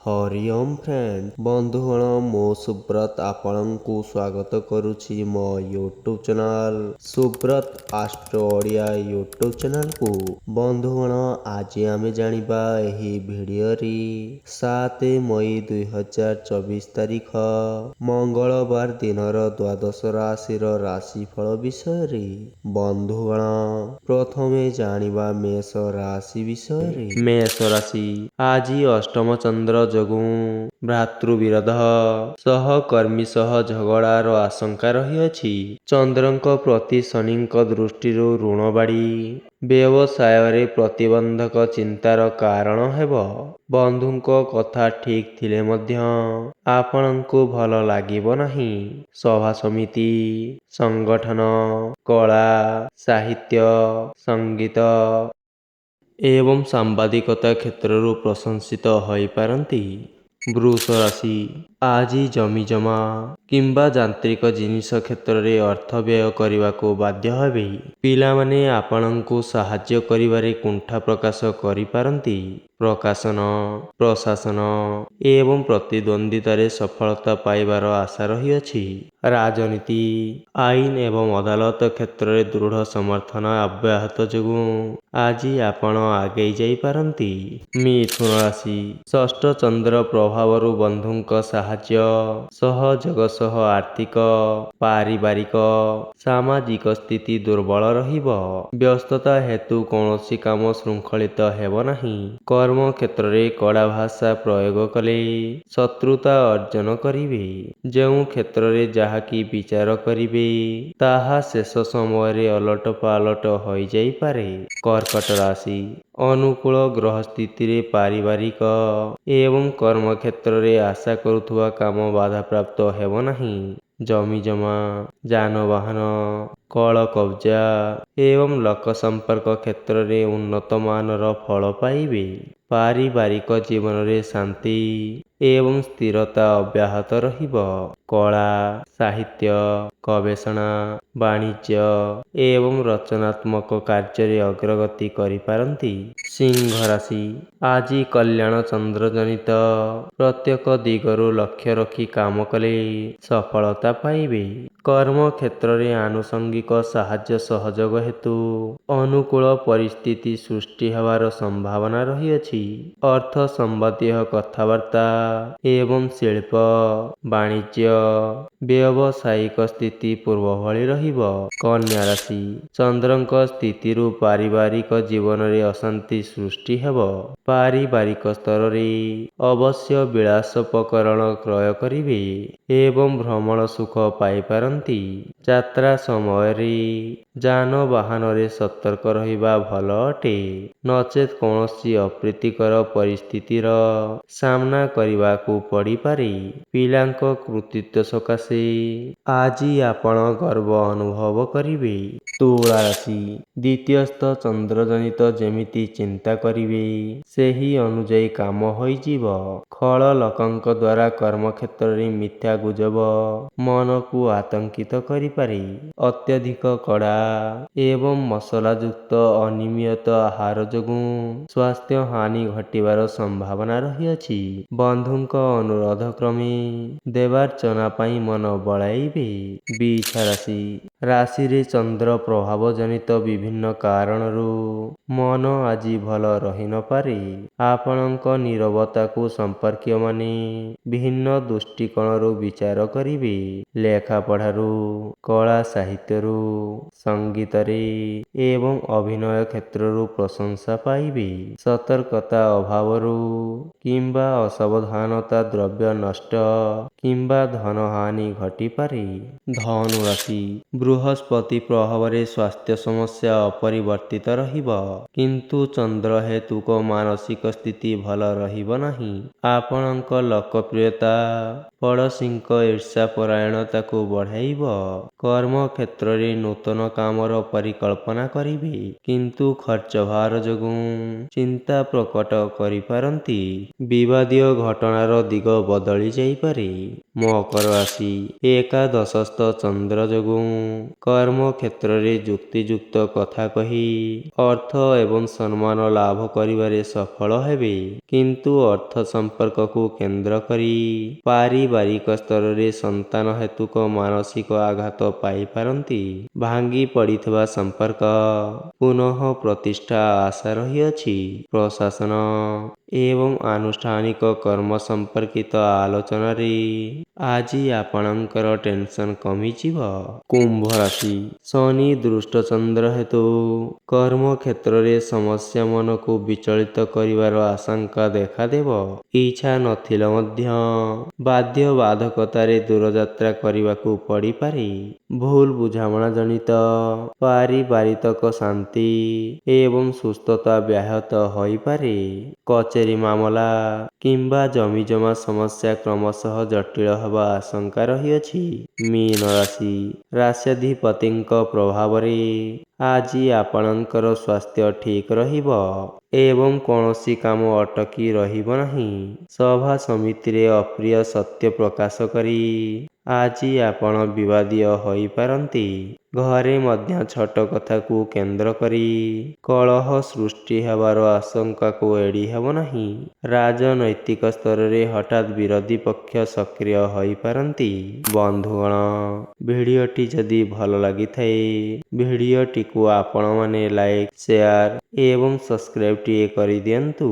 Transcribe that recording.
हरि ओम friend बंधुगण मो सुब्रत आपणଙ୍କୁ स्वागत करुछि मो YouTube channel Subrat astro Odia YouTube channel को। बंधुगण आज आम जानिबा एही भिडियो री 7 मई 2024 तारिख मंगलवार दिनर द्वादश राशिर राशिफल विषय रे। बंधुगण प्रथमे जानिबा मेष राशि विषय रे। मेष राशि आज अष्टम चंद्र जोगु भ्रातृविरोध सहकर्मी सह झगड़ार आशंका रही। चंद्रଙ୍କ प्रति शनिଙ୍କ दृष्टिରୁ ऋण बाड़ी व्यवसाय प्रतिबंधक चिंतार कारण हेब। बंधुଙ୍କ कथा ठीक थिले मध्य आपणଙ୍କୁ भल लागिब नाही। सभा समिति संगठन कला साहित्य संगीत एवं सांबादिकता क्षेत्रରୁ प्रशंसित होई पारंती। वृष राशि आज जमीजमा किंबा जांत्रिक जिनिस क्षेत्र रे अर्थ व्यय करने बाध्य हेबे। पिलामाने आपणଙ୍କୁ साहाय्य करिबारे कुंठा प्रकाश करि पारंती। प्रकाशन प्रशासन एवं प्रतिद्वंदितारे सफलता पाइबार आशा रही अछि। राजनीति आईन एवं अदालत क्षेत्र रे दृढ़ समर्थन अव्याहत जोगु आज आपण आगे जाई पारंती। मिथुन राशि षष्ठ चंद्र प्रभावरु बंधुଙ୍କ साहाय्य सहयोग सह आर्थिक पारिवारिक सामाजिक स्थिति दुर्बल रहिब। व्यस्तता हेतु कौनसी काम श्रृंखलित हेब नाही। कर्म क्षेत्र रे कड़ा भाषा प्रयोग कले शत्रुता अर्जन करिवे। जेउ क्षेत्र रे जाहाकी विचार करिवे ताहा शेष समय रे अलट पालट होई जाई पारे। कर्कट राशि अनुकूल ग्रह स्थिति रे पारिवारिक एवं कर्म क्षेत्र रे आशा करुथुवा काम बाधा प्राप्त हेब नाही। जमी जमा जानवाहन कल कब्जा एवं लोक संपर्क क्षेत्र रे उन्नत मानर फल पाइबे। पारिवारिक जीवन रे शांति एवं स्थिरता अव्याहत रहिब। कला साहित्य गवेषणा वाणिज्य एवं रचनात्मक कार्य रे अग्रगति करि पारंती। सिंह राशि आज कल्याण चंद्र जनित प्रत्येक दिगरु लक्ष्य रखी काम कले सफलता पाइबे। कर्म क्षेत्र रे आनुषंगिक साहाय्य सहयोग हेतु अनुकूल परिस्थिति सृष्टि हवार संभावना रही अछि। अर्थ संबंधी कथावार्ता एवं शिल्प वाणिज्य व्यावसायिक स्थिति पूर्व भली रहिब। कन्या राशि चंद्रଙ୍କ स्थितिरु पारिवारिक जीवन रे अशांति सृष्टि हेब। पारिवारिक स्तर रे अवश्य विलासोपकरण क्रय करिवे एवं भ्रमण सुख पाई पारंती। यात्रा समय रे जानवाहन रे सतर्क रहिबा भल अटे नचेत कौनसी अप्रीतिकर परिस्थितिर सामना करिबाकू पड़ी पारे। पिलांक कृतित्व सकाशे आज आपण गर्व अनुभव करिवे। तुला राशि द्वितीयस्थ चंद्र जनित जेमिति चिंता करिवे सेही अनुଯାयी काम होई जीव। खल लोकंक द्वारा कर्म क्षेत्र रे मिथ्या गुजब मन को आतंकित करि पारे। अत्यधिक कड़ा एवं मसला युक्त अनियमित आहार जोगु स्वास्थ्य हानि घटिबार संभावना रही अछि। बंधुଙ୍କ अनुरोध क्रमे देवार्चना पाई मन बळाइबे। वृष राशि राशि रे चंद्र प्रभाव जनित विभिन्न कारणरू मन आज भल रही न पारे। आपणଙ୍କ नीरवता को संपर्कीय माने भिन्न दृष्टिकोणरू विचार करिवे। लेखा पढ़ारू कला साहित्यरू संगीत रे एवं अभिनय क्षेत्ररू प्रशंसा पाइबे। सतर्कता अभावरू किंबा असावधानता द्रव्य नष्ट किंबा धन हानि घटी पारे। धनु राशि बृहस्पति प्रभाव रे स्वास्थ्य समस्या अपरिवर्तित रहिब किंतु चंद्र हेतुक मानसिक स्थिति भल रहिब नाही। आपणଙ୍କ लोकप्रियता पड़ोसीଙ୍କ ईर्ष्या परायणता को बढ़ाइब। କର୍ମକ୍ଷେତ୍ରରେ ନୂତନ କାମର ପରିକଳ୍ପନା କରିବେ, କିନ୍ତୁ ଖର୍ଚ୍ଚ ଭାର ଯୋଗୁଁ ଚିନ୍ତା ପ୍ରକଟ କରିପାରନ୍ତି। ବିବାଦୀୟ ଘଟଣାର ଦିଗ ବଦଳି ଯାଇପାରେ। ମକର ରାଶି ଏକାଦଶସ୍ଥ ଚନ୍ଦ୍ର ଯୋଗୁଁ କର୍ମକ୍ଷେତ୍ରରେ ଯୁକ୍ତିଯୁକ୍ତ କଥା କହି ଅର୍ଥ ଏବଂ ସମ୍ମାନ ଲାଭ କରିବାରେ ସଫଳ ହେବେ, କିନ୍ତୁ ଅର୍ଥ ସମ୍ପର୍କକୁ କେନ୍ଦ୍ର କରି ପାରିବାରିକ ସ୍ତରରେ ସନ୍ତାନ ହେତୁକ ମାନସିକ ଆଘାତ ପାଇପାରନ୍ତି। ଭାଙ୍ଗି ପଡ଼ିଥିବା ସମ୍ପର୍କ ପୁନଃ ପ୍ରତିଷ୍ଠା ଆଶା ରହିଅଛି। ପ୍ରଶାସନ ଏବଂ ଆନୁଷ୍ଠାନିକ କର୍ମ ସମ୍ପର୍କିତ ଆଲୋଚନାରେ ଆଜି ଆପଣଙ୍କର ଟେନସନ୍ କମିଯିବ। କୁମ୍ଭ ରାଶି ଶନି ଦୃଷ୍ଟ ଚନ୍ଦ୍ର ହେତୁ କର୍ମକ୍ଷେତ୍ରରେ ସମସ୍ୟା ମନକୁ ବିଚଳିତ କରିବାର ଆଶଙ୍କା ଦେଖାଦେବ। ଇଚ୍ଛା ନଥିଲେ ମଧ୍ୟ ବାଧ୍ୟବାଧକତାରେ ଦୂରଯାତ୍ରା କରିବାକୁ ପଡ଼ିପାରେ। ଭୁଲ ବୁଝାମଣା ଜନିତ ପାରିବାରିକ ଶାନ୍ତି ଏବଂ ସୁସ୍ଥତା ବ୍ୟାହତ ହୋଇପାରେ। କଚେରୀ ମାମଲା କିମ୍ବା ଜମିଜମା ସମସ୍ୟା କ୍ରମଶଃ ଜଟିଳ ହେବା ଆଶଙ୍କା ରହିଅଛି। ମୀନ ରାଶି ରାଶ୍ୟାଧିପତିଙ୍କ ପ୍ରଭାବରେ ଆଜି ଆପଣଙ୍କର ସ୍ୱାସ୍ଥ୍ୟ ଠିକ୍ ରହିବ ଏବଂ କୌଣସି କାମ ଅଟକି ରହିବ ନାହିଁ। ସଭା ସମିତିରେ ଅପ୍ରିୟ ସତ୍ୟ ପ୍ରକାଶ କରି ଆଜି ଆପଣ ବିବାଦୀୟ ହୋଇପାରନ୍ତି। ଘରେ ମଧ୍ୟ ଛୋଟ କଥାକୁ କେନ୍ଦ୍ର କରି କଳହ ସୃଷ୍ଟି ହେବାର ଆଶଙ୍କାକୁ ଏଡ଼ି ହେବ ନାହିଁ। ରାଜନୈତିକ ସ୍ତରରେ ହଠାତ୍ ବିରୋଧୀ ପକ୍ଷ ସକ୍ରିୟ ହୋଇପାରନ୍ତି। ବନ୍ଧୁଗଣ, ଭିଡ଼ିଓଟି ଯଦି ଭଲ ଲାଗିଥାଏ, ଭିଡ଼ିଓଟିକୁ ଆପଣମାନେ ଲାଇକ୍, ସେୟାର ଏବଂ ସବସ୍କ୍ରାଇବଟିଏ କରିଦିଅନ୍ତୁ।